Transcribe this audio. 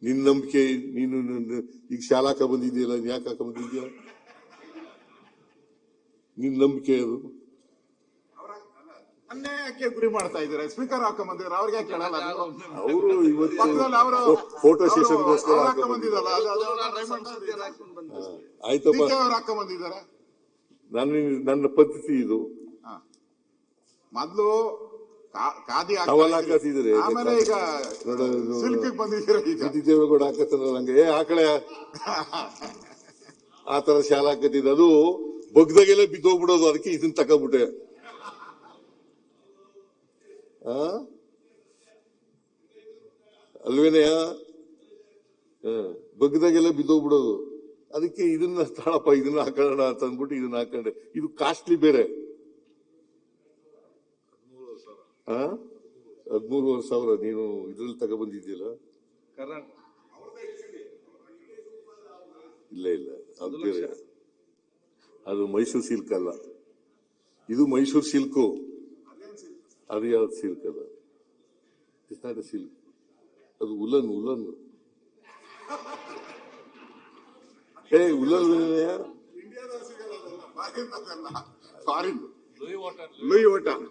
ನಿನ್ ನಂಬಿಕೆ ನೀನು ಈಗ ಶಾಲಾ ಹಾಕ ಬಂದಿದ್ಯಲ್ಲ ಯಾಕೆ ಹಾಕ ಬಂದಿದ್ಯಾ ನಿನ್ ನಂಬಿಕೆ ಅದು ಅನ್ಯಾಯಕ್ಕೆ ಗುರಿ ಮಾಡ್ತಾ ಇದ್ದಾರೆ. ಸ್ಪೀಕರ್ ಹಾಕೊಂಡ್ಬಂದಿದ್ದಾರೆ, ಅವ್ರಿಗೆ ಕೇಳಲ್ಲ. ಅವರು ಇವತ್ತು ಫೋಟೋ ಸೆಷನ್ಗೋಸ್ಕರ ಹಾಕೊಂಡ್ಬಂದಿದ್ದಲ್ಲ, ಆಯ್ತಪ್ಪ. ಅವ್ರು ಹಾಕೊಂಡ್ಬಂದಿದ್ದಾರೆ. ನನ್ನ ಪದ್ಧತಿ ಇದು. ಮೊದ್ಲು ಖಾದಿ ಹಾಕತ್ತಿದ್ರೆ ಆಮೇಲೆ ಈಗ ಸಿಲ್ಕ್ ಬಂದಿದ್ದೀರಾ. ಈಗ ದೇವೇಗೌಡ ಹಾಕತ್ತಲ್ಲ ನಂಗೆ ಆಕಳೆ ಆತರ ಶಾಲ ಹಾಕತ್ತಿದ್ದ ಅದು ಬಗ್ದಾಗೆಲ್ಲ ಬಿದ್ದೋಗ್ಬಿಡೋದು. ಅದಕ್ಕೆ ಇದನ್ನ ತಕೊಂಡ್ಬಿಟ್ಟೆ. ಅಲ್ವೇನೆಯ ಬಗ್ದಾಗೆಲ್ಲ ಬಿದ್ದೋಗ್ಬಿಡೋದು. ಅದಕ್ಕೆ ಇದನ್ನ ತಾಳಪ್ಪ ಇದನ್ನ ಹಾಕೋಣ ಅಂತ ಅಂದ್ಬಿಟ್ಟು ಇದನ್ನ ಹಾಕೊಂಡೆ. ಇದು ಕಾಸ್ಟ್ಲಿ ಬೇರೆ. 13,500 ನೀನು ಇದ್ರಲ್ಲಿ ತಗೊಬಂದಿದ್ಯಲ್ಲ. ಇಲ್ಲ ಅದು ಬೇರೆ. ಅದು ಮೈಸೂರು ಸಿಲ್ಕ್ ಅಲ್ಲ, ಇದು ಮೈಸೂರು ಸಿಲ್ಕು. ಅದು ಯಾವ್ದು ಸಿಲ್ಕ್ ಅಲ್ಲ, ಇಟ್ಸ್ ನಾಟ್ ಎ ಸಿಲ್ಕ್. ಅದು woollen woollen foreign Louis water